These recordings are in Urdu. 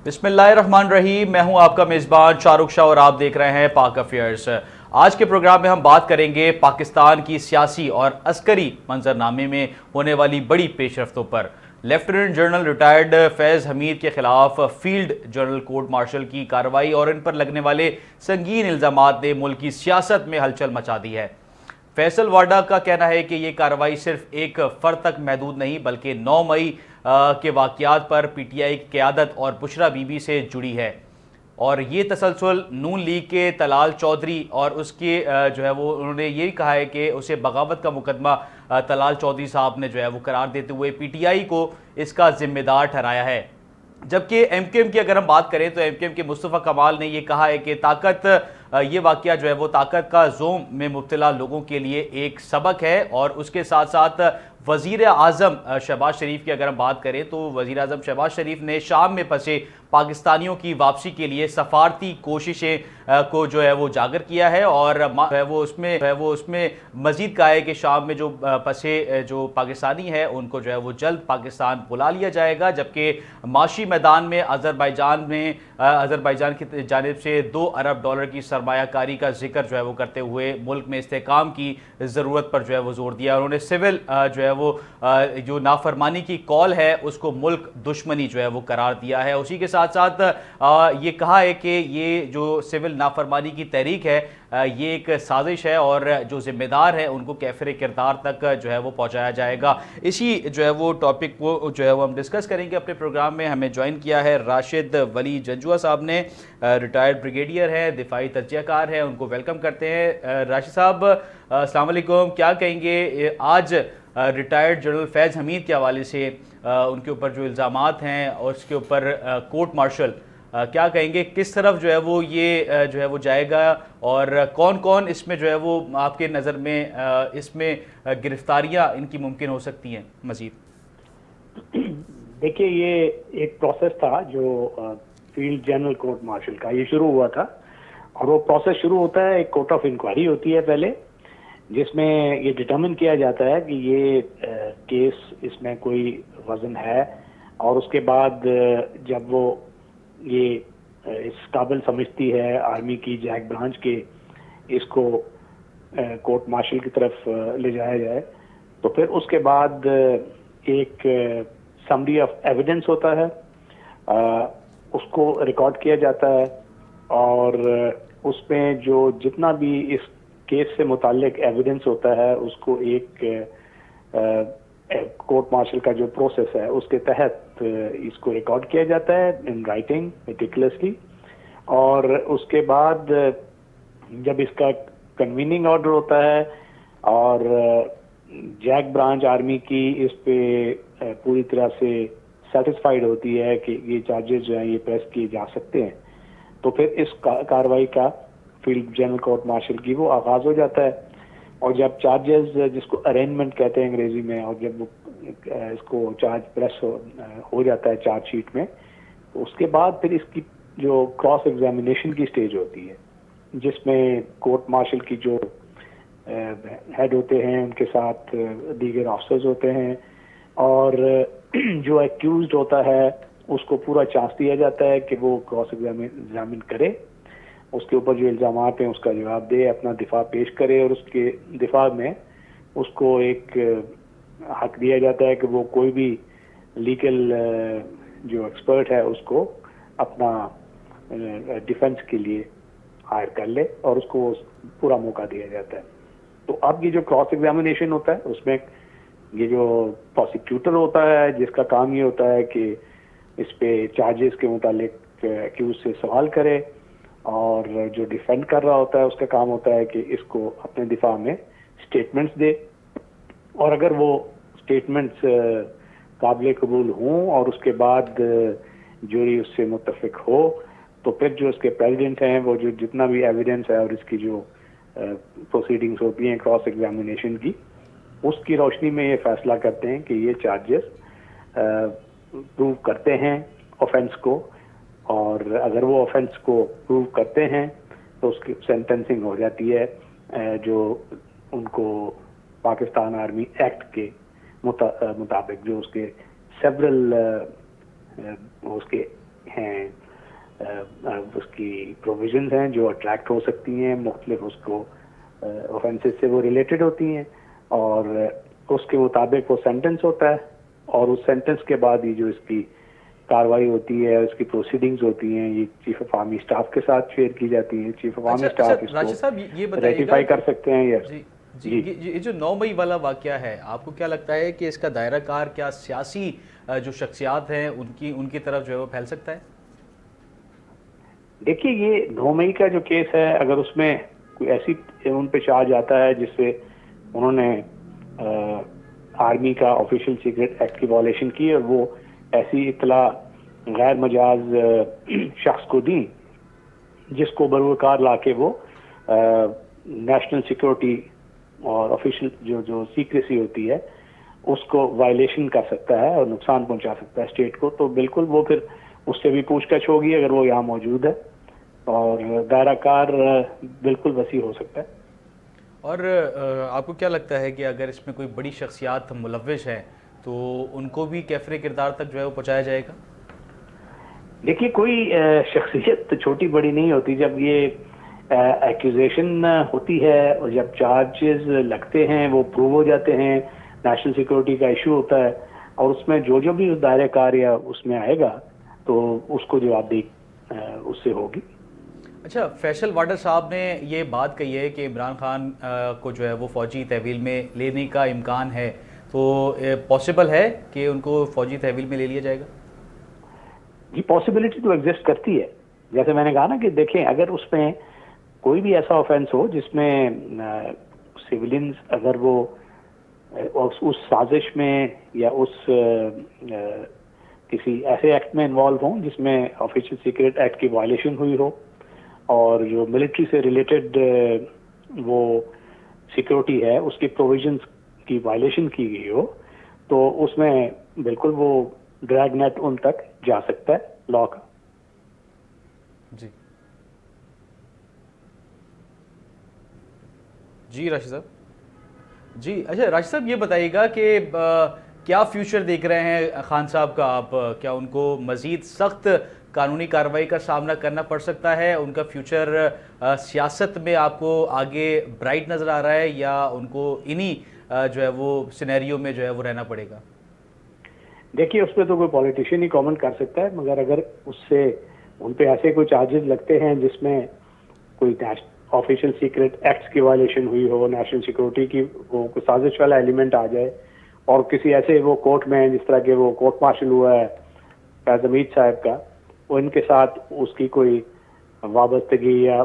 بسم اللہ الرحمن الرحیم، میں ہوں آپ کا میزبان شاہ رخ شاہ اور آپ دیکھ رہے ہیں پاک افیئرز۔ آج کے پروگرام میں ہم بات کریں گے پاکستان کی سیاسی اور عسکری منظرنامے میں ہونے والی بڑی پیش رفتوں پر۔ لیفٹیننٹ جنرل ریٹائرڈ فیض حمید کے خلاف فیلڈ جنرل کورٹ مارشل کی کارروائی اور ان پر لگنے والے سنگین الزامات نے ملک کی سیاست میں ہلچل مچا دی ہے۔ فیصل واڈا کا کہنا ہے کہ یہ کارروائی صرف ایک فرد تک محدود نہیں بلکہ 9 مئی کے واقعات پر پی ٹی آئی کی قیادت اور بشرا بی بی سے جڑی ہے، اور یہ تسلسل نون لیگ کے طلال چودھری اور اس کے جو ہے وہ انہوں نے یہی کہا ہے کہ اسے بغاوت کا مقدمہ طلال چودھری صاحب نے جو ہے وہ قرار دیتے ہوئے پی ٹی آئی کو اس کا ذمہ دار ٹھہرایا ہے۔ جبکہ ایم کیو ایم کی اگر ہم بات کریں تو ایم کیو ایم کے مصطفیٰ کمال نے یہ کہا ہے کہ یہ واقعہ جو ہے وہ طاقت کا زوم میں مبتلا لوگوں کے لیے ایک سبق ہے، اور اس کے ساتھ ساتھ وزیر اعظم شہباز شریف کی اگر ہم بات کریں تو وزیر اعظم شہباز شریف نے شام میں پھنسے پاکستانیوں کی واپسی کے لیے سفارتی کوششیں کو جو ہے وہ اجاگر کیا ہے، اور وہ اس میں مزید کہا ہے کہ شام میں جو پھنسے جو پاکستانی ہیں ان کو جو ہے وہ جلد پاکستان بلا لیا جائے گا۔ جبکہ معاشی میدان میں آذربائیجان کی جانب سے $2 ارب کی سرمایہ کاری کا ذکر جو ہے وہ کرتے ہوئے ملک میں استحکام کی ضرورت پر جو ہے وہ زور دیا۔ انہوں نے سول جو ہے وہ جو نافرمانی کی کال ہے اس کو ملک دشمنی جو ہے وہ قرار دیا ہے۔ اسی کے ساتھ ساتھ یہ کہا ہے کہ یہ جو سول نافرمانی کی تحریک ہے یہ ایک سازش ہے، اور جو ذمہ دار ہیں ان کو کیفر کردار تک جو ہے وہ پہنچایا جائے گا۔ اسی جو ہے وہ ٹاپک کو جو ہے وہ ہم ڈسکس کریں گے اپنے پروگرام میں۔ ہمیں جوائن کیا ہے راشد ولی جنجوعہ صاحب نے، ریٹائرڈ بریگیڈیئر ہیں، دفاعی تجزیہ کار ہیں، ان کو ویلکم کرتے ہیں۔ راشد صاحب السلام علیکم، کیا کہیں گے آج ریٹائرڈ جنرل فیض حمید کے حوالے سے ان کے اوپر جو الزامات ہیں اور اس کے اوپر کورٹ مارشل، کیا کہیں گے کس طرف جو ہے وہ یہ جو ہے وہ جائے گا، اور کون کون اس میں جو ہے وہ آپ کے نظر میں اس میں گرفتاریاں ان کی ممکن ہو سکتی ہیں مزید؟ دیکھیے، یہ ایک پروسیس تھا جو فیلڈ جنرل کورٹ مارشل کا یہ شروع ہوا تھا، اور وہ پروسیس شروع ہوتا ہے، ایک کورٹ آف انکوائری ہوتی ہے پہلے، جس میں یہ ڈٹرمن کیا جاتا ہے کہ یہ کیس اس میں کوئی وزن ہے، اور اس کے بعد جب وہ یہ اس قابل سمجھتی ہے آرمی کی جیک برانچ کے اس کو کورٹ مارشل کی طرف لے جایا جائے، تو پھر اس کے بعد ایک سمری آف ایویڈنس ہوتا ہے، اس کو ریکارڈ کیا جاتا ہے، اور اس میں جو جتنا بھی اس کیس سے متعلق ایویڈنس ہوتا ہے اس کو ایک کورٹ مارشل کا جو پروسیس ہے اس کے تحت اس کو ریکارڈ کیا جاتا ہے ان رائٹنگ میٹیکولسلی، اور اس کے بعد جب اس کا کنویننگ آرڈر ہوتا ہے اور جیک برانچ آرمی کی اس پہ پوری طرح سے سیٹسفائیڈ ہوتی ہے کہ یہ چارجز جو ہیں یہ پریس کیے جا سکتے ہیں، تو پھر اس کارروائی کا فیلڈ جنرل کورٹ مارشل کی وہ آغاز ہو جاتا ہے۔ اور جب چارجز، جس کو ارینجمنٹ کہتے ہیں انگریزی میں، اور جب اس کو چارج پریس ہو جاتا ہے چارج شیٹ میں، اس کے بعد پھر اس کی جو کراس ایگزامینیشن کی سٹیج ہوتی ہے، جس میں کورٹ مارشل کی جو ہیڈ ہوتے ہیں ان کے ساتھ دیگر آفسرز ہوتے ہیں، اور جو ایکیوزڈ ہوتا ہے اس کو پورا چانس دیا جاتا ہے کہ وہ کراس ایگزامن کرے، اس کے اوپر جو الزامات ہیں اس کا جواب دے، اپنا دفاع پیش کرے، اور اس کے دفاع میں اس کو ایک حق دیا جاتا ہے کہ وہ کوئی بھی لیگل جو ایکسپرٹ ہے اس کو اپنا ڈیفنس کے لیے ہائر کر لے، اور اس کو پورا موقع دیا جاتا ہے۔ تو اب یہ جو کراس ایگزامینیشن ہوتا ہے اس میں یہ جو پروسیکیوٹر ہوتا ہے جس کا کام یہ ہوتا ہے کہ اس پہ چارجز کے متعلق ایکیوز سے سوال کرے، اور جو ڈیفینڈ کر رہا ہوتا ہے اس کا کام ہوتا ہے کہ اس کو اپنے دفاع میں سٹیٹمنٹس دے، اور اگر وہ سٹیٹمنٹس قابل قبول ہوں اور اس کے بعد جوری اس سے متفق ہو، تو پھر جو اس کے پریزیڈنٹ ہیں وہ جو جتنا بھی ایویڈنس ہے اور اس کی جو پروسیڈنگز ہوتی ہیں کراس ایگزامینیشن کی، اس کی روشنی میں یہ فیصلہ کرتے ہیں کہ یہ چارجز پروو کرتے ہیں آفینس کو، اور اگر وہ آفینس کو پروو کرتے ہیں تو اس کی سینٹنسنگ ہو جاتی ہے، جو ان کو پاکستان آرمی ایکٹ کے مطابق جو اس کے سیورل اس کے ہیں اس کی پروویژنز ہیں جو اٹریکٹ ہو سکتی ہیں، مختلف اس کو اوفینسز سے وہ ریلیٹڈ ہوتی ہیں، اور اس کے مطابق وہ سینٹنس ہوتا ہے، اور اس سینٹنس کے بعد یہ جو اس کی کاروائی ہوتی ہے، اس کی پروسیڈنگز ہوتی ہیں، یہ چیف آف آرمی اسٹاف کے ساتھ شیئر کی جاتی ہیں. چیف آف آرمی اچھا اسٹاف اس راشد صاحب یہ کو بتائیے گا ریٹیفائی کر سکتے ہیں. جی یہ جو 9 مئی والا واقعہ ہے، آپ کو کیا لگتا ہے کہ اس کا دائرہ کار کیا سیاسی جو شخصیات ہیں ان کی طرف جو ہے وہ پھیل سکتا ہے؟ دیکھیے یہ 9 مئی کا جو کیس ہے، اگر اس میں کوئی ایسی ان پہ چارج آتا ہے جس سے انہوں نے آرمی کا آفیشیل سیکرٹ ایکٹ کی وائلیشن کی اور وہ ایسی اطلاع غیر مجاز شخص کو دی جس کو بروکار لا کے وہ نیشنل سیکورٹی اور آفیشیل جو سیکریسی ہوتی ہے اس کو وائلیشن کر سکتا ہے اور نقصان پہنچا سکتا ہے اسٹیٹ کو، تو بالکل وہ پھر اس سے بھی پوچھ گچھ ہوگی اگر وہ یہاں موجود ہے، اور دائرہ کار بالکل وسیع ہو سکتا ہے. اور آپ کو کیا لگتا ہے کہ اگر اس میں کوئی بڑی شخصیات ملوث ہیں تو ان کو بھی کیفر کردار تک جو ہے وہ پہنچایا جائے گا؟ دیکھیے کوئی شخصیت چھوٹی بڑی نہیں ہوتی. جب یہ ایکوزیشن ہوتی ہے اور جب چارجز لگتے ہیں، وہ پروو ہو جاتے ہیں، نیشنل سیکورٹی کا ایشو ہوتا ہے، اور اس میں جو بھی اس دائرہ کار یا اس میں آئے گا تو اس کو جوابدہی اس سے ہوگی. اچھا فیصل واڈر صاحب نے یہ بات کہی ہے کہ عمران خان کو جو ہے وہ فوجی تحویل میں لینے کا امکان ہے، تو پاسبل ہے کہ ان کو فوجی تحویل میں لے لیا جائے گا؟ یہ پاسبلٹی تو ایگزسٹ کرتی ہے. جیسے میں نے کہا نا کہ دیکھیں اگر اس میں کوئی بھی ایسا آفینس ہو جس میں سیولینز اگر وہ اس سازش میں یا اس کسی ایسے ایکٹ میں انوالو ہوں جس میں آفیشیل سیکرٹ ایکٹ کی وائلیشن ہوئی ہو اور جو ملٹری سے ریلیٹڈ وہ سیکورٹی ہے اس کی پروویژنز کی وائلیشن کی گئی ہو، تو اس میں بالکل وہ ڈریگ نیٹ ان تک جا سکتا ہے لا کا. جی راشد صاحب. جی اچھا راشد صاحب یہ بتائیے گا کہ کیا فیوچر دیکھ رہے ہیں خان صاحب کا آپ؟ کیا ان کو مزید سخت قانونی کارروائی کا سامنا کرنا پڑ سکتا ہے؟ ان کا فیوچر سیاست میں آپ کو آگے برائٹ نظر آ رہا ہے یا ان کو انہی جو ہے وہ سینیریو میں جو ہے وہ رہنا پڑے گا؟ دیکھیے اس پہ تو کوئی پولیٹیشین ہی کامنٹ کر سکتا ہے، مگر اگر اس سے ان پہ ایسے کوئی چارجز لگتے ہیں جس میں کوئی آفیشیل سیکرٹ ایکٹس کی وائلیشن ہوئی ہو، نیشنل سیکورٹی کی وہ کوئی سازش والا ایلیمنٹ آ جائے، اور کسی ایسے وہ کورٹ میں جس طرح کہ وہ کورٹ مارشل ہوا ہے فیض حمید صاحب کا، وہ ان کے ساتھ اس کی کوئی وابستگی یا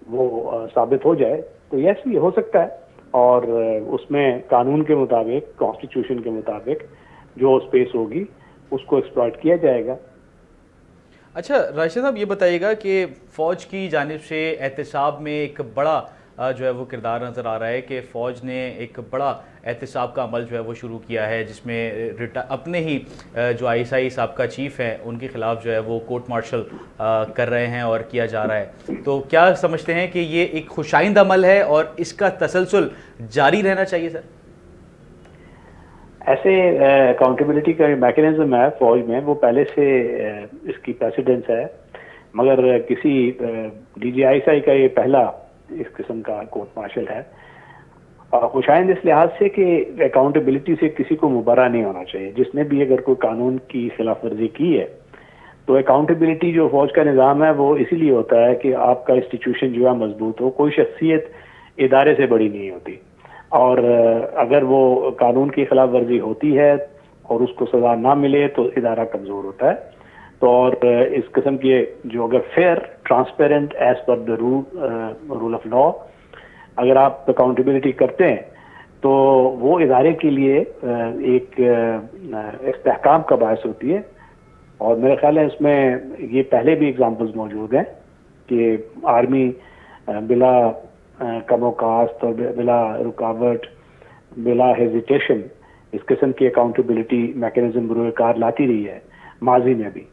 وہ ثابت ہو جائے تو یس یہ ہو سکتا ہے، اور اس میں قانون کے مطابق کانسٹیٹیوشن کے مطابق جو اسپیس ہوگی اس کو ایکسپلائٹ کیا جائے گا. اچھا راشد صاحب یہ بتائیے گا کہ فوج کی جانب سے احتساب میں ایک بڑا جو ہے وہ کردار نظر آ رہا ہے کہ فوج نے ایک بڑا احتساب کا عمل جو ہے وہ شروع کیا ہے، جس میں اپنے ہی جو ISI سابقہ چیف ہیں ان کے خلاف جو ہے وہ کورٹ مارشل کر رہے ہیں اور کیا جا رہا ہے. تو کیا سمجھتے ہیں کہ یہ ایک خوشائند عمل ہے اور اس کا تسلسل جاری رہنا چاہیے سر؟ ایسے اکاؤنٹیبلٹی کا میکینزم ہے فوج میں، وہ پہلے سے اس کی پریسیڈنس ہے، مگر کسی DGI کا یہ پہلا اس قسم کا کورٹ مارشل ہے. خوشائند اس لحاظ سے کہ اکاؤنٹیبلٹی سے کسی کو مبرا نہیں ہونا چاہیے. جس نے بھی اگر کوئی قانون کی خلاف ورزی کی ہے تو اکاؤنٹیبلٹی جو فوج کا نظام ہے وہ اسی لیے ہوتا ہے کہ آپ کا انسٹیٹیوشن جو ہے مضبوط ہو. کوئی شخصیت ادارے سے بڑی نہیں ہوتی، اور اگر وہ قانون کی خلاف ورزی ہوتی ہے اور اس کو سزا نہ ملے تو ادارہ کمزور ہوتا ہے. تو اور اس قسم کے جو اگر fair transparent as per the rule of law اگر آپ اکاؤنٹیبلٹی کرتے ہیں تو وہ ادارے کے لیے ایک استحکام کا باعث ہوتی ہے. اور میرا خیال ہے اس میں یہ پہلے بھی اگزامپلز موجود ہیں کہ آرمی بلا کم و کاست اور بلا رکاوٹ بلا ہیزیٹیشن اس قسم کی اکاؤنٹیبلٹی میکینزم بروئے کار لاتی رہی ہے ماضی میں بھی.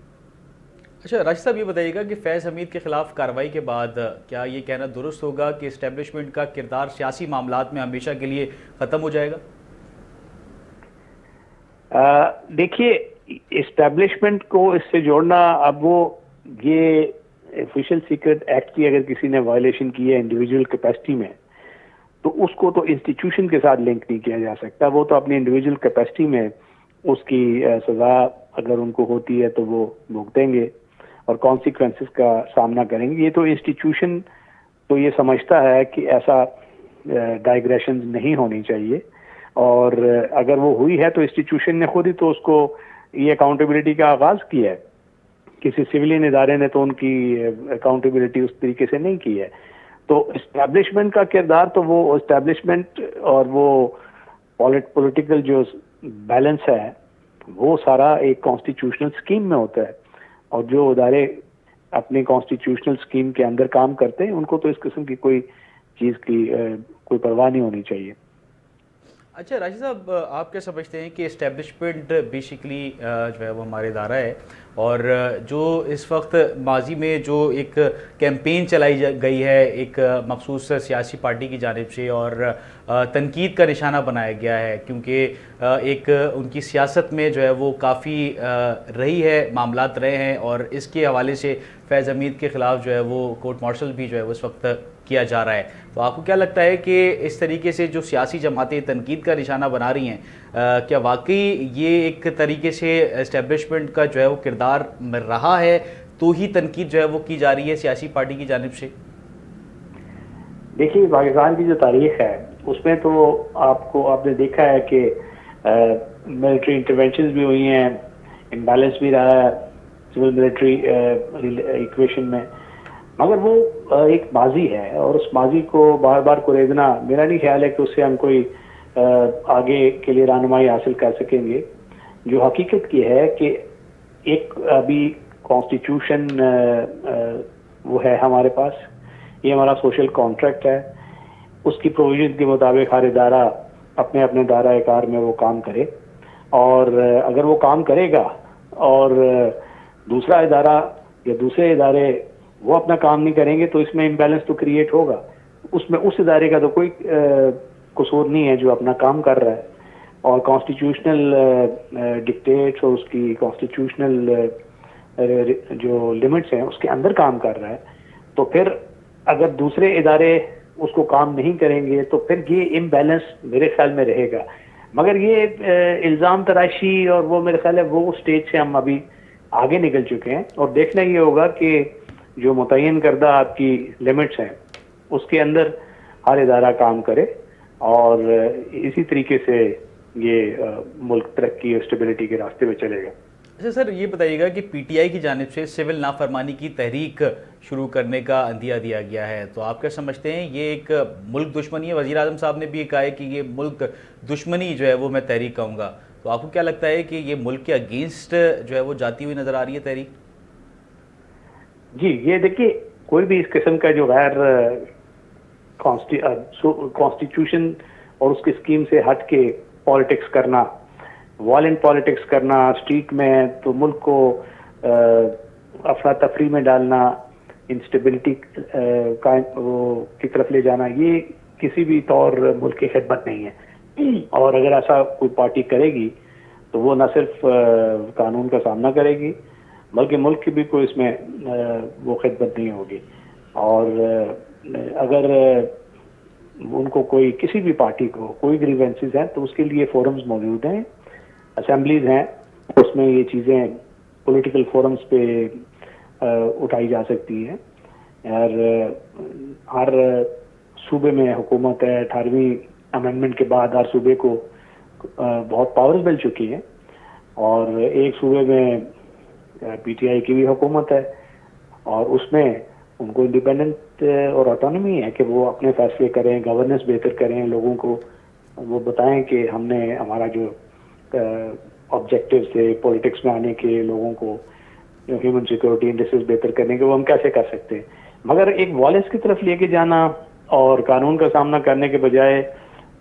اچھا راشد صاحب یہ بتائیے گا کہ فیض حمید کے خلاف کارروائی کے بعد کیا یہ کہنا درست ہوگا کہ اسٹیبلشمنٹ کا کردار سیاسی معاملات میں ہمیشہ کے لیے ختم ہو جائے گا؟ دیکھیے اسٹیبلشمنٹ کو اس سے جوڑنا، اب وہ یہ آفیشیل سیکرٹ ایکٹ کی اگر کسی نے وائلیشن کی ہے انڈیویجول کیپیسٹی میں، تو اس کو تو انسٹیٹیوشن کے ساتھ لنک نہیں کیا جا سکتا. وہ تو اپنی انڈیویجول کیپیسٹی میں اس کی سزا اگر ان کو ہوتی ہے تو وہ بھگتیں گے اور کانسیکوینسز کا سامنا کریں گے. یہ تو انسٹیٹیوشن تو یہ سمجھتا ہے کہ ایسا ڈائگریشن نہیں ہونی چاہیے، اور اگر وہ ہوئی ہے تو انسٹیٹیوشن نے خود ہی تو اس کو یہ اکاؤنٹیبلٹی کا آغاز کیا ہے. کسی سویلین ادارے نے تو ان کی اکاؤنٹیبلٹی اس طریقے سے نہیں کی ہے. تو اسٹیبلشمنٹ کا کردار تو وہ اسٹیبلشمنٹ اور وہ پولیٹیکل جو بیلنس ہے وہ سارا ایک کانسٹیٹیوشنل سکیم میں ہوتا ہے، اور جو ادارے اپنے کانسٹیٹیوشنل سکیم کے اندر کام کرتے ہیں ان کو تو اس قسم کی کوئی چیز کی کوئی پرواہ نہیں ہونی چاہیے. اچھا راشد صاحب، آپ کیا سمجھتے ہیں کہ اسٹیبلشمنٹ بیسیکلی جو ہے وہ ہمارے ادارہ ہے، اور جو اس وقت ماضی میں جو ایک کیمپین چلائی گئی ہے ایک مخصوص سیاسی پارٹی کی جانب سے اور تنقید کا نشانہ بنایا گیا ہے، کیونکہ ایک ان کی سیاست میں جو ہے وہ کافی رہی ہے، معاملات رہے ہیں، اور اس کے حوالے سے فیض حمید کے خلاف جو ہے وہ کورٹ مارشل بھی جو ہے وہ اس وقت کیا جا رہا ہے. تو آپ کو کیا لگتا ہے کہ اس طریقے سے جو سیاسی جماعتیں تنقید کا نشانہ بنا رہی ہیں، کیا واقعی یہ ایک طریقے سے اسٹیبلشمنٹ کا جو ہے وہ کردار رہا ہے تو ہی تنقید جو ہے وہ کی جا رہی ہے سیاسی پارٹی کی جانب سے؟ دیکھیے پاکستان کی جو تاریخ ہے اس میں تو آپ نے دیکھا ہے کہ ملٹری انٹرونشنز بھی ہوئی ہیں، امبیلنس بھی رہا ہے سول ملٹری ایکویشن میں، مگر وہ ایک ماضی ہے اور اس ماضی کو بار بار کوریدنا میرا نہیں خیال ہے کہ اس سے ہم کوئی آگے کے لیے رہنمائی حاصل کر سکیں گے. جو حقیقت کی ہے کہ ایک ابھی کانسٹیٹیوشن وہ ہے ہمارے پاس، یہ ہمارا سوشل کانٹریکٹ ہے، اس کی پروویژن کے مطابق ہر ادارہ اپنے اپنے دائرہ کار میں وہ کام کرے، اور اگر وہ کام کرے گا اور دوسرا ادارہ یا دوسرے ادارے وہ اپنا کام نہیں کریں گے تو اس میں امبیلنس تو کریٹ ہوگا. اس میں اس ادارے کا تو کوئی قصور نہیں ہے جو اپنا کام کر رہا ہے اور کانسٹیٹیوشنل ڈکٹیٹس اور اس کی کانسٹیٹیوشنل جو لمٹس ہیں اس کے اندر کام کر رہا ہے. تو پھر اگر دوسرے ادارے اس کو کام نہیں کریں گے تو پھر یہ امبیلنس میرے خیال میں رہے گا. مگر یہ الزام تراشی اور وہ میرے خیال ہے وہ اسٹیج سے ہم ابھی آگے نکل چکے ہیں، اور دیکھنا یہ ہوگا کہ جو متعین کردہ آپ کی لمٹس ہیں اس کے اندر ہر ادارہ کام کرے، اور اسی طریقے سے یہ ملک ترقی اور اسٹیبلٹی کے راستے پہ چلے گا. اچھا سر، یہ بتائیے گا کہ پی ٹی آئی کی جانب سے سول نافرمانی کی تحریک شروع کرنے کا عندیہ دیا گیا ہے، تو آپ کیا سمجھتے ہیں یہ ایک ملک دشمنی ہے؟ وزیر اعظم صاحب نے بھی کہا ہے کہ یہ ملک دشمنی جو ہے وہ میں تحریک کہوں گا، تو آپ کو کیا لگتا ہے کہ یہ ملک کے اگینسٹ جو ہے وہ جاتی ہوئی نظر آ رہی ہے تحریک؟ جی یہ دیکھیے، کوئی بھی اس قسم کا جو غیر کانسٹیٹیوشن اور اس کی اسکیم سے ہٹ کے پالیٹکس کرنا، وائلنٹ پالیٹکس کرنا اسٹریٹ میں، تو ملک کو افراتفری میں ڈالنا، انسٹیبلٹی کی طرف لے جانا، یہ کسی بھی طور ملک کی خدمت نہیں ہے. اور اگر ایسا کوئی پارٹی کرے گی تو وہ نہ صرف قانون کا سامنا کرے گی بلکہ ملک کی بھی کوئی اس میں وہ خدمت نہیں ہوگی. اور اگر ان کو کوئی کسی بھی پارٹی کو کوئی گریوینسز ہیں تو اس کے لیے فورمز موجود ہیں، اسمبلیز ہیں، اس میں یہ چیزیں پولیٹیکل فورمز پہ اٹھائی جا سکتی ہیں. اور ہر صوبے میں حکومت ہے، 18ویں امینڈمنٹ کے بعد ہر صوبے کو بہت پاورز مل چکی ہیں، اور ایک صوبے میں پی ٹی آئی کی بھی حکومت ہے، اور اس میں ان کو انڈیپینڈنٹ اور آٹونومی ہے کہ وہ اپنے فیصلے کریں، گورننس بہتر کریں، لوگوں کو وہ بتائیں کہ ہم نے ہمارا جو آبجیکٹیو تھے پولیٹکس میں آنے کے، لوگوں کو ہیومن سیکورٹی انڈسٹریز بہتر کرنے کے، وہ ہم کیسے کر سکتے ہیں. مگر ایک وائلنس کی طرف لے کے جانا اور قانون کا سامنا کرنے کے بجائے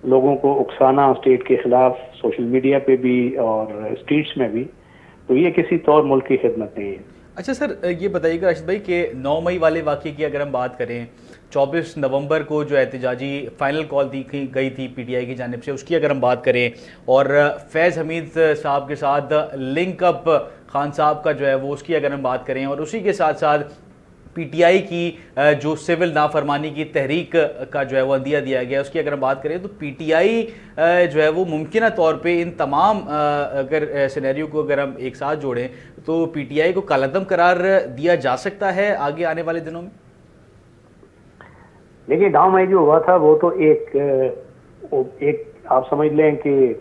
لوگوں کو اکسانا اسٹیٹ کے خلاف سوشل میڈیا پہ بھی اور اسٹریٹس میں بھی، تو یہ کسی طور ملک کی خدمت نہیں ہے. اچھا سر، یہ بتائیے گا راشد بھائی کہ 9 مئی والے واقعے کی اگر ہم بات کریں 24 نومبر کو جو احتجاجی فائنل کال دی گئی تھی پی ٹی آئی کی جانب سے، اس کی اگر ہم بات کریں، اور فیض حمید صاحب کے ساتھ لنک اپ خان صاحب کا جو ہے وہ اس کی اگر ہم بات کریں، اور اسی کے ساتھ ساتھ پی ٹی آئی کی جو سول نافرمانی کی تحریک کا جو ہے وہ عندیہ دیا گیا، اس کی اگر ہم بات کریں تو پی ٹی آئی جو ہے وہ ممکنہ طور پہ ان تمام اگر سینیریو کو اگر ہم ایک ساتھ جوڑیں تو پی ٹی آئی کو کالعدم قرار دیا جا سکتا ہے آگے آنے والے دنوں میں؟ دیکھیے گاؤں میں جو ہوا تھا وہ تو ایک آپ سمجھ لیں کہ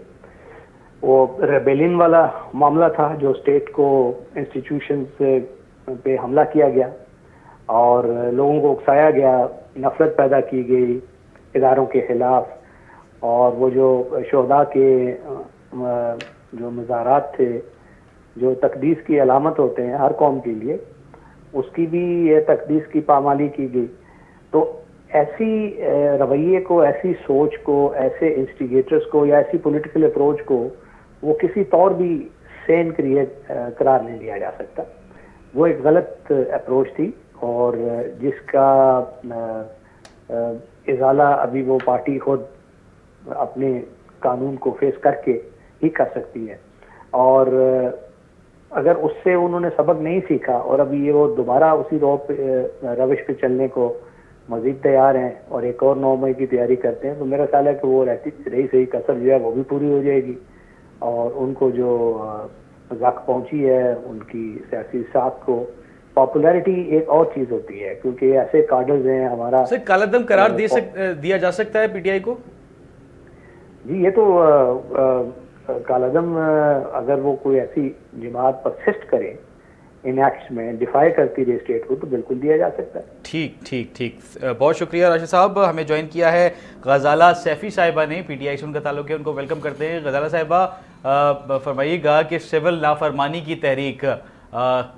وہ ریبیلین والا معاملہ تھا، جو اسٹیٹ کو انسٹیٹیوشنز پہ حملہ کیا گیا اور لوگوں کو اکسایا گیا، نفرت پیدا کی گئی اداروں کے خلاف، اور وہ جو شہداء کے جو مزارات تھے جو تقدیس کی علامت ہوتے ہیں ہر قوم کے لیے، اس کی بھی تقدیس کی پامالی کی گئی. تو ایسی رویے کو، ایسی سوچ کو، ایسے انسٹیگیٹرز کو یا ایسی پولیٹیکل اپروچ کو وہ کسی طور بھی سین قرار نہیں دیا جا سکتا. وہ ایک غلط اپروچ تھی اور جس کا ازالہ ابھی وہ پارٹی خود اپنے قانون کو فیس کر کے ہی کر سکتی ہے. اور اگر اس سے انہوں نے سبق نہیں سیکھا اور ابھی یہ وہ دوبارہ اسی روش پہ چلنے کو مزید تیار ہیں اور ایک اور 9 مئی کی تیاری کرتے ہیں، تو میرا خیال ہے کہ وہ رہی صحیح کسر جو ہے وہ بھی پوری ہو جائے گی، اور ان کو جو زخ پہنچی ہے ان کی سیاسی ساکھ کو، پاپولیرٹی ایک اور چیز ہوتی ہے کیونکہ ایسے کارڈرز ہیں ہمارا. سر کالعدم قرار دیا جا سکتا ہے پی ٹی آئی کو؟ جی یہ تو کالعدم اگر وہ کوئی ایسی جماعت پرسسٹ کرے ان ایکٹس میں، ڈیفائی کرتی رہے اسٹیٹ کو، تو بالکل دیا جا سکتا ہے. ٹھیک. بہت شکریہ راشد صاحب، ہمیں جوائن کیا ہے غزالہ سیفی صاحبہ نے، پی ٹی آئی سے ان کا تعلق ہے، ان کو ویلکم کرتے ہیں. غزالہ صاحبہ فرمائیے گا کہ سول نافرمانی کی تحریک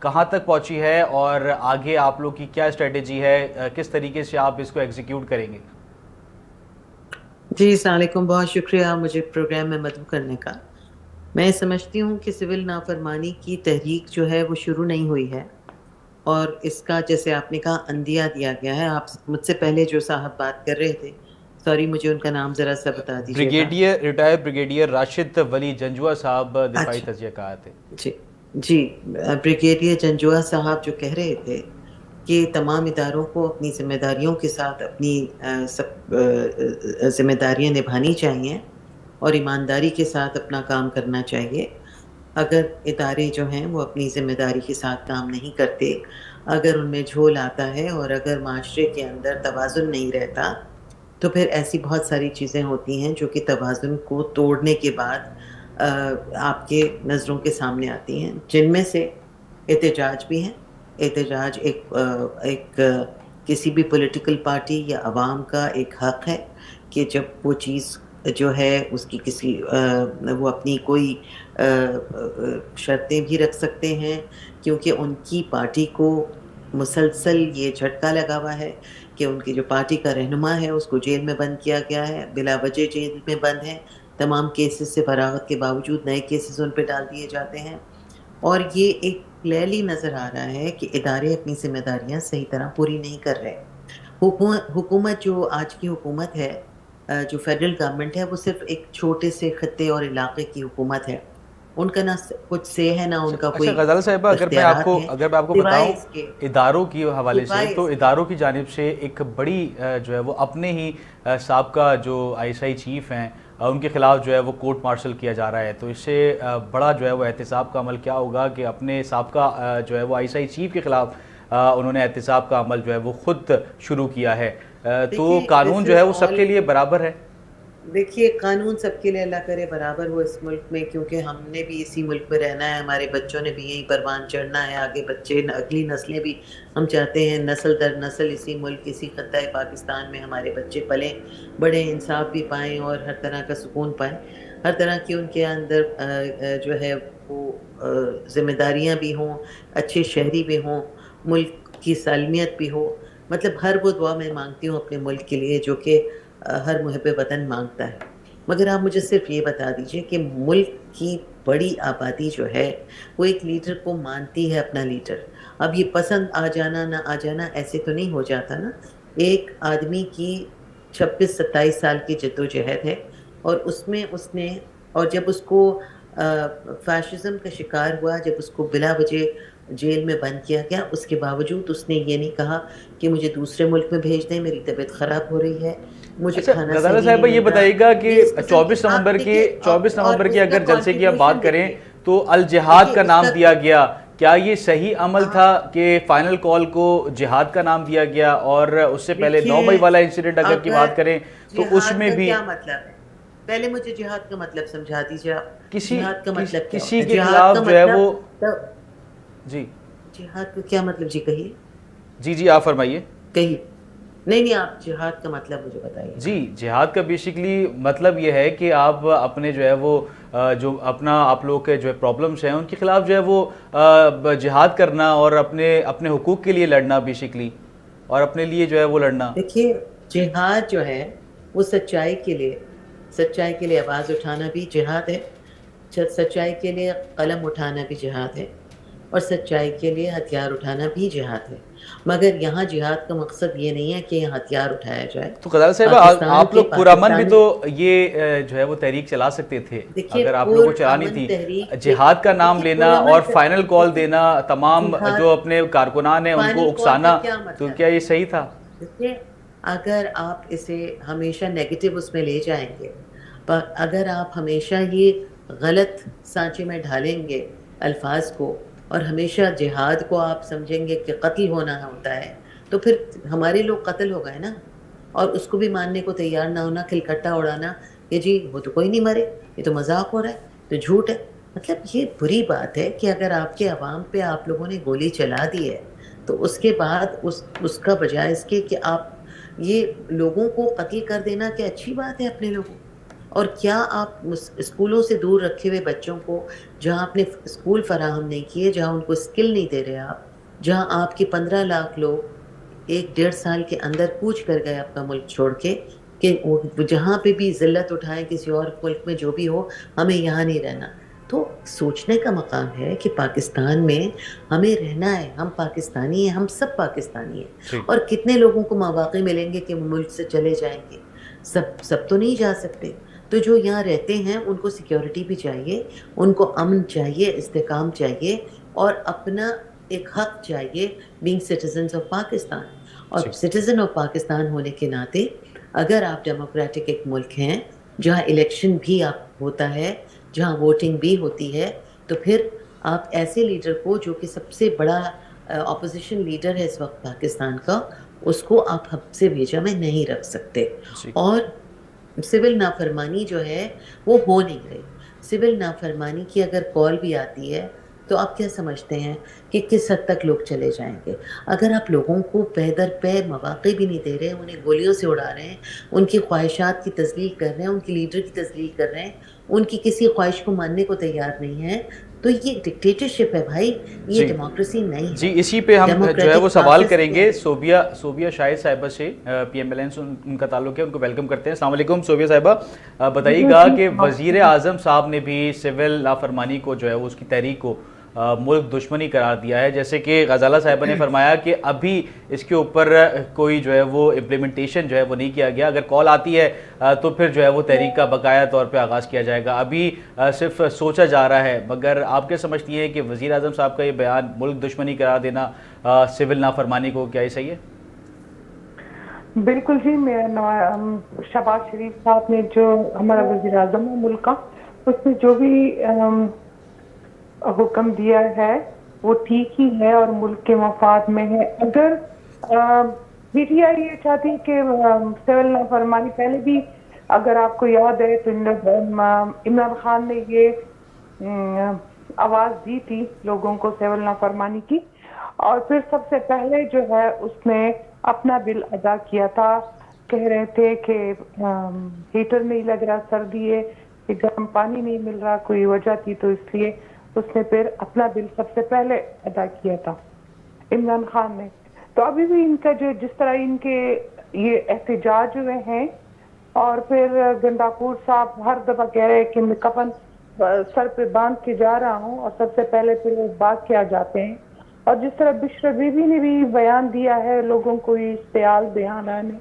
کہاں تک پہنچی ہے اور آگے آپ لوگ کی کیا اسٹریٹجی ہے، کس طریقے سے آپ اس کو ایگزیکیوٹ کریں گے؟ جی السلام علیکم، بہت شکریہ مجھے پروگرام میں مدعو کرنے کا. میں سمجھتی ہوں کہ سول نافرمانی کی تحریک جو ہے وہ شروع نہیں ہوئی ہے، اور اس کا جیسے آپ نے کہا عندیہ دیا گیا ہے. آپ مجھ سے پہلے جو صاحب بات کر رہے تھے، سوری مجھے ان کا نام ذرا سا بتا دیجیے گا. ریٹائر بریگیڈیئر راشد ولی جنجوعہ صاحب دفاعی تجزیہ کار تھے. جی بریگیڈیئر جنجوعہ صاحب جو کہہ رہے تھے کہ تمام اداروں کو اپنی ذمہ داریوں کے ساتھ اپنی سب ذمہ داریاں نبھانی چاہیے اور ایمانداری کے ساتھ اپنا کام کرنا چاہیے. اگر ادارے جو ہیں وہ اپنی ذمہ داری کے ساتھ کام نہیں کرتے، اگر ان میں جھول آتا ہے اور اگر معاشرے کے اندر توازن نہیں رہتا، تو پھر ایسی بہت ساری چیزیں ہوتی ہیں جو کہ توازن کو توڑنے کے بعد آپ کے نظروں کے سامنے آتی ہیں، جن میں سے احتجاج بھی ہیں. احتجاج ایک کسی بھی پولیٹیکل پارٹی یا عوام کا ایک حق ہے کہ جب وہ چیز جو ہے اس کی کسی وہ اپنی کوئی شرطیں بھی رکھ سکتے ہیں، کیونکہ ان کی پارٹی کو مسلسل یہ جھٹکا لگا ہوا ہے کہ ان کی جو پارٹی کا رہنما ہے اس کو جیل میں بند کیا گیا ہے، بلا وجہ جیل میں بند ہے. تمام کیسز سے فراغت کے باوجود نئے کیسز ان پہ ڈال دیے جاتے ہیں، اور یہ ایک کلیئرلی نظر آ رہا ہے کہ ادارے اپنی ذمہ داریاں صحیح طرح پوری نہیں کر رہے. حکومت جو آج کی حکومت ہے، جو فیڈرل گورنمنٹ ہے، وہ صرف ایک چھوٹے سے خطے اور علاقے کی حکومت ہے. ان کا نہ کچھ سے ہے، نہ ان کا کوئی غزالہ صاحبہ، اگر میں آپ کو بتاؤں اداروں کی حوالے سے، تو اداروں کی جانب سے ایک بڑی جو ہے وہ اپنے ہی سابقہ جو آئی ایس آئی چیف ہیں ان کے خلاف جو ہے وہ کورٹ مارشل کیا جا رہا ہے. تو اس سے بڑا جو ہے وہ احتساب کا عمل کیا ہوگا کہ اپنے سابقہ جو ہے وہ آئی ایس آئی چیف کے خلاف انہوں نے احتساب کا عمل جو ہے وہ خود شروع کیا ہے. تو قانون جو ہے وہ سب کے لیے برابر ہے. دیکھیے قانون سب کے لیے اللہ کرے برابر ہو اس ملک میں، کیونکہ ہم نے بھی اسی ملک میں رہنا ہے، ہمارے بچوں نے بھی یہیں پروان چڑھنا ہے، آگے بچے اگلی نسلیں بھی ہم چاہتے ہیں نسل در نسل اسی ملک اسی خطۂ پاکستان میں ہمارے بچے پلیں بڑے، انصاف بھی پائیں اور ہر طرح کا سکون پائیں، ہر طرح کی ان کے اندر جو ہے وہ ذمہ داریاں بھی ہوں، اچھے شہری بھی ہوں، ملک کی سالمیت بھی ہو. مطلب ہر وہ دعا میں مانگتی ہوں اپنے ملک کے لیے جو کہ ہر محب وطن مانگتا ہے. مگر آپ مجھے صرف یہ بتا دیجئے کہ ملک کی بڑی آبادی جو ہے وہ ایک لیڈر کو مانتی ہے اپنا لیڈر. اب یہ پسند آ جانا نہ آ جانا ایسے تو نہیں ہو جاتا نا. ایک آدمی کی 26-27 سال کی جدوجہد ہے، اور اس میں اس نے، اور جب اس کو فیشزم کا شکار ہوا، جب اس کو بلا وجہ جیل میں بند کیا گیا، اس کے باوجود اس نے یہ نہیں کہا کہ مجھے دوسرے ملک میں بھیج دیں، میری طبیعت خراب ہو رہی ہے، مجھے اچھا کھانا غزالہ صحیح صاحبہ نہیں یہ مل رہا. بتائیے گا کہ یہ اس قسم کی 24 نومبر آپ کی دیکھیے، 24 اور نومبر کی اس کا اگر جلسے کی آپ بات contribution کریں دیکھیے. تو الجہاد کا دیکھیے اس نام کا دیا گیا، کیا یہ صحیح عمل تھا کہ فائنل کال کو جہاد کا نام دیا گیا؟ اور اس سے پہلے 9 مئی دیکھیے، والا انسیڈنٹ اگر کی اگر بات کریں تو اس جہاد میں کا بھی کیا مطلب ہے، پہلے مجھے جہاد کا مطلب سمجھا دیجیے آپ. کسی جہاد کا مطلب کیا کسی ہوتا ہے؟ کے جہاد کا خلاف جو ہے مطلب وہ، تو جی جہاد کا کیا مطلب؟ جی کہیے. جی جی آپ فرمائیے. کہیے. نہیں آپ جہاد کا مطلب مجھے بتائیے. جی جہاد کا بیسیکلی مطلب یہ ہے کہ آپ اپنے جو ہے وہ جو اپنا آپ لوگ کے جو ہے پرابلمس ہیں ان کے خلاف جو ہے وہ جہاد کرنا اور اپنے حقوق کے لیے لڑنا بیسیکلی، اور اپنے لیے جو ہے وہ لڑنا. دیکھیے جہاد جو ہے وہ سچائی کے لیے آواز اٹھانا بھی جہاد ہے، سچائی کے لیے قلم اٹھانا بھی جہاد ہے، اور سچائی کے لیے ہتھیار اٹھانا بھی جہاد ہے. مگر یہاں جہاد کا مقصد یہ نہیں ہے کہ یہاں ہتھیار اٹھایا جائے. تو غزالہ صاحبہ پاکستان آپ کے لوگ پرامن بھی پاکستانی، تو یہ جو ہے وہ تحریک چلا سکتے تھے، دیکھیے اگر آپ لوگوں کو چلانی پرامن تھی. تحریک، جہاد کا نام دیکھیے لینا اور پرامن، فائنل کال دیکھیے دینا، تمام جہاد، جو اپنے کارکنان ہیں ان کو فائنل کال کا اکسانا، کیا تو مطلب کیا ہے؟ یہ صحیح تھا؟ دیکھیے اگر آپ اسے ہمیشہ نیگیٹو اس میں لے جائیں گے، اگر آپ ہمیشہ یہ غلط سانچے میں ڈھالیں گے الفاظ کو، اور ہمیشہ جہاد کو آپ سمجھیں گے کہ قتل ہونا ہوتا ہے، تو پھر ہمارے لوگ قتل ہو گئے نا. اور اس کو بھی ماننے کو تیار نہ ہونا، کھلکھٹا اڑانا کہ جی وہ تو کوئی نہیں مرے، یہ تو مذاق ہو رہا ہے، تو جھوٹ ہے. مطلب یہ بری بات ہے کہ اگر آپ کے عوام پہ آپ لوگوں نے گولی چلا دی ہے، تو اس کے بعد اس کا بجائے اس کے کہ آپ یہ لوگوں کو قتل کر دینا، کہ اچھی بات ہے اپنے لوگوں. اور کیا آپ اسکولوں سے دور رکھے ہوئے بچوں کو، جہاں آپ نے اسکول فراہم نہیں کیے، جہاں ان کو اسکل نہیں دے رہے آپ، جہاں آپ کے 15 لاکھ لوگ 1-1.5 سال کے اندر کوچ کر گئے اپنا ملک چھوڑ کے، کہ جہاں پہ بھی ذلت اٹھائیں کسی اور ملک میں جو بھی ہو، ہمیں یہاں نہیں رہنا. تو سوچنے کا مقام ہے کہ پاکستان میں ہمیں رہنا ہے، ہم پاکستانی ہیں، ہم سب پاکستانی ہیں. جی اور کتنے لوگوں کو مواقع ملیں گے کہ وہ ملک سے چلے جائیں گے؟ سب تو نہیں جا سکتے. تو جو یہاں رہتے ہیں ان کو سیکیورٹی بھی چاہیے، ان کو امن چاہیے، استحکام چاہیے، اور اپنا ایک حق چاہیے بینگ سٹیزنز آف پاکستان. اور جی سٹیزن آف پاکستان ہونے کے ناطے اگر آپ ڈیموکریٹک ایک ملک ہیں جہاں الیکشن بھی آپ ہوتا ہے، جہاں ووٹنگ بھی ہوتی ہے، تو پھر آپ ایسے لیڈر کو جو کہ سب سے بڑا اپوزیشن لیڈر ہے اس وقت پاکستان کا، اس کو آپ حب سے بھیجا میں نہیں رکھ سکتے. جی اور سول نافرمانی جو ہے وہ ہو نہیں رہی. سول نافرمانی کی اگر کال بھی آتی ہے تو آپ کیا سمجھتے ہیں کہ کس حد تک لوگ چلے جائیں گے؟ اگر آپ لوگوں کو پے در پے مواقع بھی نہیں دے رہے، انہیں گولیوں سے اڑا رہے ہیں، ان کی خواہشات کی تذلیل کر رہے ہیں، ان کی لیڈر کی تذلیل کر رہے ہیں، ان کی کسی خواہش کو ماننے کو تیار نہیں ہے، تو یہ ڈکٹیٹرشپ ہے بھائی، یہ جی ڈیموکریسی نہیں جی ہے. اسی پہ ہم جو ہے وہ ڈیموکریٹک سوال پروسیس کریں کیا گے. ہے؟ صوبیہ شاہد صاحبہ سے، پی ایم ایل این سے ان کا تعلق ہے، ان کو ویلکم کرتے ہیں. السلام علیکم صوبیہ صاحبہ. بتائیے گا کہ وزیر اعظم صاحب نے بھی سول نافرمانی کو جو ہے وہ اس کی تحریک کو ملک دشمنی قرار دیا ہے، جیسے کہ غزالہ صاحبہ نے فرمایا کہ ابھی اس کے اوپر کوئی جو ہے وہ امپلیمنٹیشن جو ہے وہ نہیں کیا گیا. اگر کال آتی ہے تو پھر جو ہے وہ تحریک کا باقاعدہ طور پہ آغاز کیا جائے گا. ابھی صرف سوچا جا رہا ہے. مگر آپ کیا سمجھتی ہیں کہ وزیر اعظم صاحب کا یہ بیان ملک دشمنی قرار دینا سول نافرمانی کو، کیا یہ صحیح ہے؟ بالکل جی. شہباز شریف صاحب نے جو ہمارا وزیر اعظم ہے ملک کا، اس نے جو بھی حکم دیا ہے وہ ٹھیک ہی ہے اور ملک کے مفاد میں ہے. اگر پی ٹی آئی یہ چاہتی کہ سول نافرمانی، پہلے بھی اگر آپ کو یاد ہے تو عمران خان نے یہ آواز دی تھی لوگوں کو سول نافرمانی کی، اور پھر سب سے پہلے جو ہے اس نے اپنا بل ادا کیا تھا. کہہ رہے تھے کہ ہیٹر نہیں لگ رہا، سردی ہے، کہ گرم پانی نہیں مل رہا، کوئی وجہ تھی، تو اس لیے اس نے پھر اپنا بل سب سے پہلے ادا کیا تھا عمران خان نے. تو ابھی بھی ان کا جو جس طرح ان کے یہ احتجاج ہوئے ہیں، اور پھر گنڈاپور صاحب ہر دفعہ کہہ رہے ہیں کہ میں کفن سر پہ باندھ کے جا رہا ہوں، اور سب سے پہلے پھر وہ بات کیا جاتے ہیں. اور جس طرح بشرا بیوی نے بھی بیان دیا ہے لوگوں کو اشتعال بیان آنے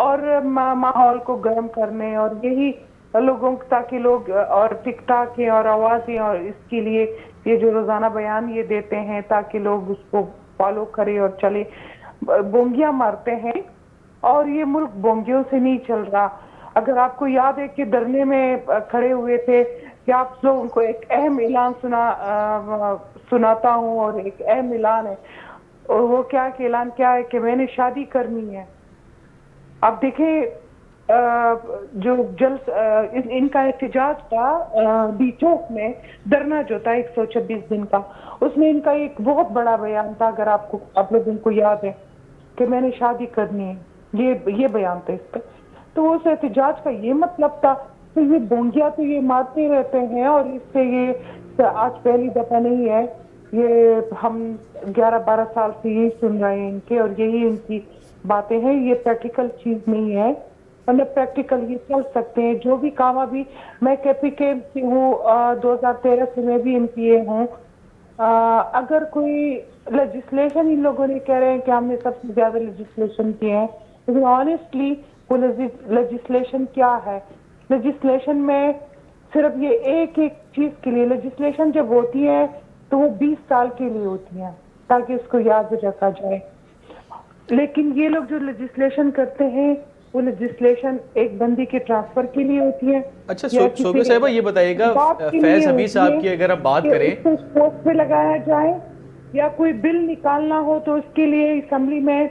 اور ماحول کو گرم کرنے اور یہی لوگوں تاکہ لوگ اور ٹک ٹاک اور آوازیں اور اس کے لیے یہ جو روزانہ بیان یہ دیتے ہیں تاکہ لوگ اس کو فالو کرے اور چلے. بونگیاں مارتے ہیں اور یہ ملک بونگیوں سے نہیں چل رہا. اگر آپ کو یاد ہے کہ دھرنے میں کھڑے ہوئے تھے کہ آپ لوگوں کو ایک اہم اعلان سناتا ہوں اور ایک اہم اعلان ہے اور وہ کیا کہ اعلان کیا ہے کہ میں نے شادی کرنی ہے. آپ دیکھیں جو ان کا احتجاج تھا ڈی چوک میں دھرنا جو تھا 126 دن کا اس میں ان کا ایک بہت بڑا بیان تھا اگر آپ لوگوں کو یاد ہے کہ میں نے شادی کرنی ہے یہ بیان تھا اس پہ. تو اس احتجاج کا یہ مطلب تھا کہ یہ بونگیا تو یہ مارتے رہتے ہیں اور اس سے یہ آج پہلی دفعہ نہیں ہے یہ ہم 11-12 سال سے یہی سن رہے ہیں ان کے اور یہی ان کی باتیں ہیں. یہ پریکٹیکل چیز نہیں ہے مطلب پریکٹیکل یہ چل سکتے ہیں جو بھی کام ابھی میں KPK سے ہوں 2013 سے میں بھی MPA ہوں. اگر کوئی لیجسلیشن ان لوگوں نے کہہ رہے ہیں کہ ہم نے سب سے زیادہ لیجسلیشن کیے ہیں لیکن آنیسٹلی وہ لیجسلیشن کیا ہے. لیجسلیشن میں صرف یہ ایک چیز کے لیے لیجسلیشن جب ہوتی ہے تو وہ 20 سال کے لیے ہوتی ہیں تاکہ اس کو یاد رکھا جائے. لیکن یہ لوگ جو لیجسلیشن کرتے ہیں وہ لیجسلیشن ایک بندی کے ٹرانسفر کے لیے ہوتی ہے. اچھا صوبیہ صاحبہ یہ بتائیے گا فیض حمید صاحب کی اگر ہم بات کریں پوسٹ پہ لگایا جائے یا کوئی بل نکالنا ہو تو اس کے لیے اسمبلی میں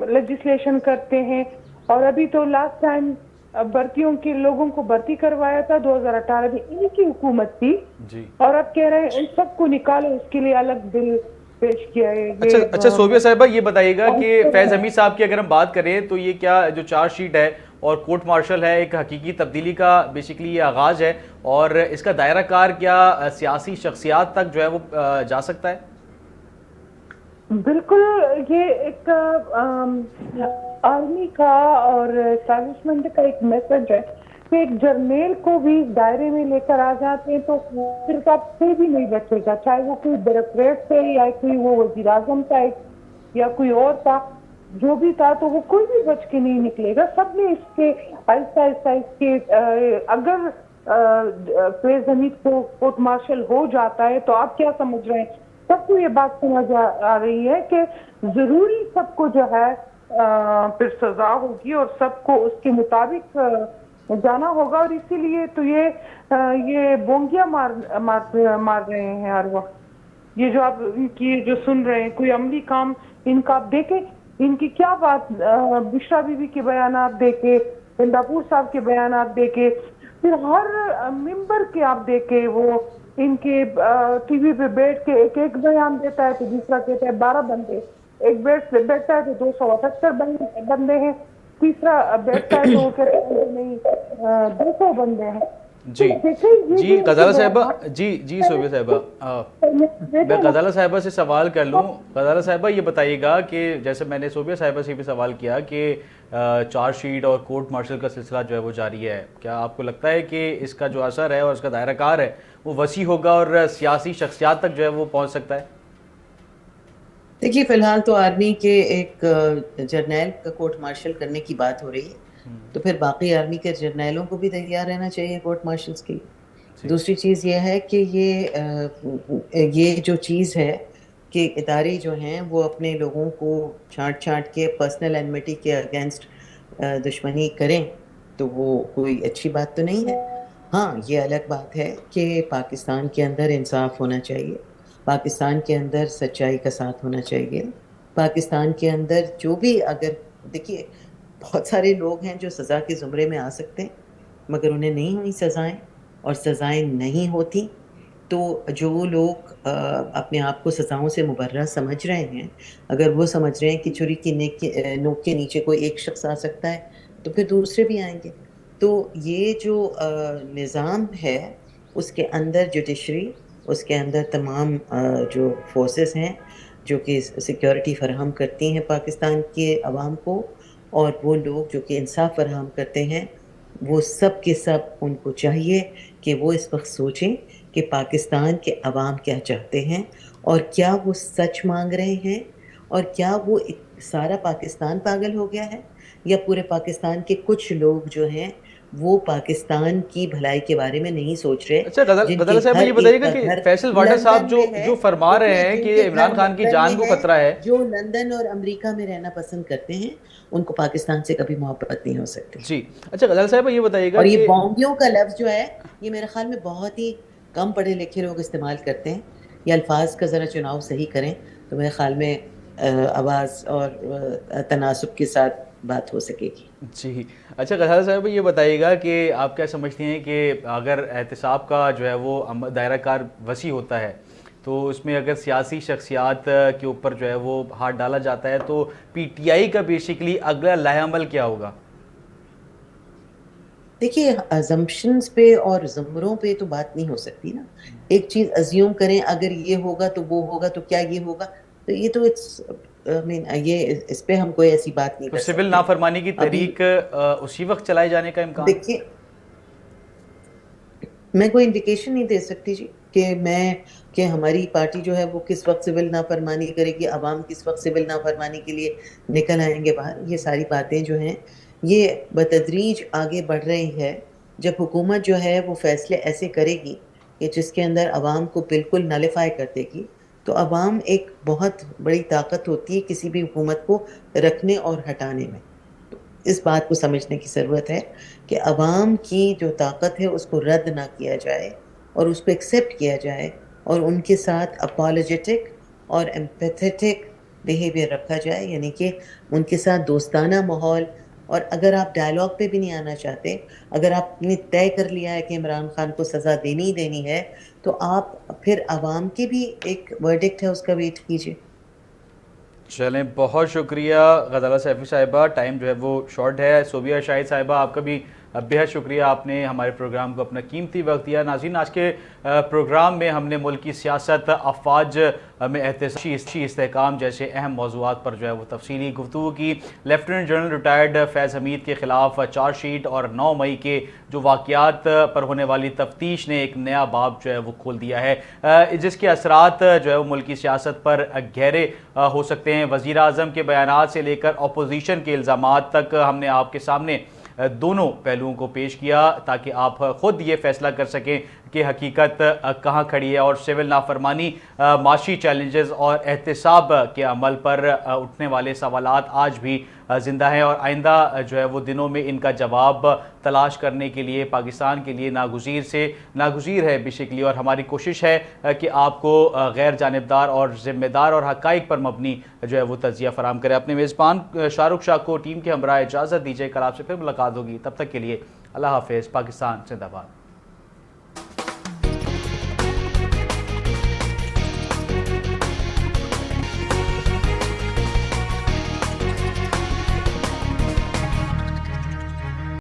لیجسلیشن کرتے ہیں. اور ابھی تو لاسٹ ٹائم بھرتیوں کے لوگوں کو بھرتی کروایا تھا 2018 میں انہی کی حکومت تھی جی اور اب کہہ رہے ہیں ان سب کو نکالو اس کے لیے الگ بل پیش کیا ہے. اچھا صوبیہ صاحبہ یہ بتائیے گا کہ فیض حمید صاحب کی اگر ہم بات کریں تو یہ کیا جو چارج شیٹ ہے اور کورٹ مارشل ہے ایک حقیقی تبدیلی کا بیسیکلی یہ آغاز ہے اور اس کا دائرہ کار کیا سیاسی شخصیات تک جو ہے وہ جا سکتا ہے؟ بالکل یہ ایک آرمی کا اور اسٹیبلشمنٹ کا ایک میسج ہے کہ ایک جرنیل کو بھی دائرے میں لے کر آ جاتے ہیں تو پھر کا کوئی بھی نہیں بچے گا چاہے وہ کوئی بیوروکریٹ تھے یا کوئی وہ وزیر اعظم تھا یا کوئی اور تھا جو بھی تھا تو وہ کوئی بھی بچ کے نہیں نکلے گا. سب نے اس کے آہستہ آہستہ اس کے اگر فیض حمید کو کورٹ مارشل ہو جاتا ہے تو آپ کیا سمجھ رہے ہیں سب کو یہ بات سمجھ آ رہی ہے کہ ضروری سب کو جو ہے پھر سزا ہوگی اور سب کو اس کے مطابق جانا ہوگا. اور اسی لیے تو یہ بونگیاں مار رہے ہیں ہر وقت. یہ جو آپ ان کی جو سن رہے ہیں کوئی عملی کام ان کا آپ دیکھیں ان کی کیا بات بشرا بیوی کے بیانات دیکھے ہنداپور صاحب کے بیانات دیکھے پھر ہر ممبر کے آپ دیکھے وہ ان کے ٹی وی پہ بیٹھ کے ایک بیان دیتا ہے تو دوسرا کہتا ہے 12 بندے ایک بیٹھتا ہے تو 278 بندے ہیں تیسرا بیٹھتا ہے تو وہ کہتا ہے نہیں 200 بندے ہیں. جی غزالہ صاحبہ جی صوبیہ صاحبہ میں غزالہ صاحبہ سے سوال کر لوں. غزالہ صاحبہ یہ بتائیے گا کہ جیسے میں نے صوبیہ صاحبہ سے بھی سوال کیا کہ چارج شیٹ اور کورٹ مارشل کا سلسلہ جو ہے وہ جاری ہے کیا آپ کو لگتا ہے کہ اس کا جو اثر ہے اور اس کا دائرہ کار ہے وہ وسیع ہوگا اور سیاسی شخصیات تک جو ہے وہ پہنچ سکتا ہے؟ دیکھیے فی الحال تو آرمی کے ایک جرنیل کا کورٹ مارشل کرنے کی بات ہو رہی ہے تو پھر باقی آرمی کے جرنیلوں کو بھی تیار رہنا چاہیے کورٹ مارشلز کے لیے. دوسری چیز یہ ہے کہ یہ جو چیز ہے کہ ادارے جو ہیں وہ اپنے لوگوں کو چھانٹ کے پرسنل اینمٹی کے اگینسٹ دشمنی کریں تو وہ کوئی اچھی بات تو نہیں ہے. ہاں یہ الگ بات ہے کہ پاکستان کے اندر انصاف ہونا چاہیے, پاکستان کے اندر سچائی کا ساتھ ہونا چاہیے, پاکستان کے اندر جو بھی اگر دیکھیے بہت سارے لوگ ہیں جو سزا کے زمرے میں آ سکتے ہیں مگر انہیں نہیں ہوئی سزائیں, اور سزائیں نہیں ہوتی تو جو لوگ اپنے آپ کو سزاؤں سے مبرہ سمجھ رہے ہیں, اگر وہ سمجھ رہے ہیں کہ چھری کی نوک کے نیچے کوئی ایک شخص آ سکتا ہے تو پھر دوسرے بھی آئیں گے. تو یہ جو نظام ہے اس کے اندر جوڈیشری, اس کے اندر تمام جو فورسز ہیں جو کہ سیکیورٹی فراہم کرتی ہیں پاکستان کے عوام کو, اور وہ لوگ جو کہ انصاف فراہم کرتے ہیں, وہ سب کے سب ان کو چاہیے کہ وہ اس وقت سوچیں کہ پاکستان کے عوام کیا چاہتے ہیں اور کیا وہ سچ مانگ رہے ہیں، اور کیا وہ سارا پاکستان پاگل ہو گیا ہے، یا پورے پاکستان کے کچھ لوگ جو ہیں وہ پاکستان کی بھلائی کے بارے میں نہیں سوچ رہے. اچھا جن غزالہ کے صاحب ہر یہ بتائیے ایک گا کا کہ گھر فیصل واڈر صاحب لندن میں ہے، جو فرما رہے ہیں جن کہ کے عمران گھر خان کی لندن جان میں کو خطرہ ہے. جو لندن اور امریکہ میں رہنا پسند کرتے ہیں، ان کو پاکستان سے کبھی محبت نہیں ہو سکتی. جی اچھا غزالہ صاحب یہ بتائیے گا اور یہ کہ بونگیوں کا لفظ جو ہے، یہ میرے خیال میں بہت ہی کم پڑھے لکھے لوگ استعمال کرتے ہیں. یہ الفاظ کا ذرا چناؤ صحیح کریں تو میرے خیال میں آواز اور تناسب کے ساتھ بات ہو سکے گی. جی اچھا غزالہ صاحب یہ بتائیے گا کہ آپ کیا سمجھتے ہیں کہ اگر احتساب کا جو ہے وہ دائرہ کار وسیع ہوتا ہے تو اس میں اگر سیاسی شخصیات کے اوپر جو ہے وہ ہاتھ ڈالا جاتا ہے تو پی ٹی آئی کا بیسیکلی اگلا لاہ عمل کیا ہوگا؟ دیکھیے ازمپشنز پہ اور زمروں پہ تو بات نہیں ہو سکتی نا. ایک چیز ازیوم کریں اگر یہ ہوگا تو وہ ہوگا تو کیا یہ ہوگا، تو یہ تو یہ اس پہ ہم کوئی ایسی بات نہیں تو کر سول سکتے. نافرمانی کی ابھی تحریک اسی وقت چلائے جانے کا امکان؟ دیکھیے میں کوئی انڈیکیشن نہیں دے سکتی جی کہ ہماری پارٹی جو ہے وہ کس وقت سول نافرمانی کرے گی، عوام کس وقت سول نافرمانی کے لیے نکل آئیں گے باہر. یہ ساری باتیں جو ہیں یہ بتدریج آگے بڑھ رہی ہے. جب حکومت جو ہے وہ فیصلے ایسے کرے گی کہ جس کے اندر عوام کو بالکل نلیفائی کر دے گی، تو عوام ایک بہت بڑی طاقت ہوتی ہے کسی بھی حکومت کو رکھنے اور ہٹانے میں. اس بات کو سمجھنے کی ضرورت ہے کہ عوام کی جو طاقت ہے اس کو رد نہ کیا جائے اور اس کو ایکسیپٹ کیا جائے اور ان کے ساتھ اپالوجیٹک اور ایمپیتھیٹک بیہیویئر رکھا جائے، یعنی کہ ان کے ساتھ دوستانہ ماحول. اور اگر آپ ڈائلاگ پہ بھی نہیں آنا چاہتے، اگر آپ نے طے کر لیا ہے کہ عمران خان کو سزا دینی ہی دینی ہے، تو آپ پھر عوام کے بھی ایک ورڈکٹ ہے اس کا ویٹ کیجیے. چلیں بہت شکریہ غزالہ سیفی صاحبہ، ٹائم جو ہے وہ شارٹ ہے. صوبیہ شاہد صاحبہ آپ کا بھی بہت شکریہ، آپ نے ہمارے پروگرام کو اپنا قیمتی وقت دیا. ناظرین آج کے پروگرام میں ہم نے ملک کی سیاست، افواج میں احتسابی استحکام جیسے اہم موضوعات پر جو ہے وہ تفصیلی گفتگو کی. لیفٹیننٹ جنرل ریٹائرڈ فیض حمید کے خلاف چارج شیٹ اور 9 مئی کے جو واقعات پر ہونے والی تفتیش نے ایک نیا باب جو ہے وہ کھول دیا ہے، جس کے اثرات جو ہے وہ ملک کی سیاست پر گہرے ہو سکتے ہیں. وزیر اعظم کے بیانات سے لے کر اپوزیشن کے الزامات تک ہم نے آپ کے سامنے دونوں پہلوؤں کو پیش کیا تاکہ آپ خود یہ فیصلہ کر سکیں کہ حقیقت کہاں کھڑی ہے، اور سول نافرمانی، معاشی چیلنجز اور احتساب کے عمل پر اٹھنے والے سوالات آج بھی زندہ ہیں، اور آئندہ جو ہے وہ دنوں میں ان کا جواب تلاش کرنے کے لیے پاکستان کے لیے ناگزیر ہے بیسیکلی. اور ہماری کوشش ہے کہ آپ کو غیر جانبدار اور ذمہ دار اور حقائق پر مبنی جو ہے وہ تجزیہ فراہم کرے. اپنے میزبان شاہ رخ شاہ کو ٹیم کے ہمراہ اجازت دیجیے. کل آپ سے پھر ملاقات ہوگی، تب تک کے لیے اللہ حافظ. پاکستان زندہ باد.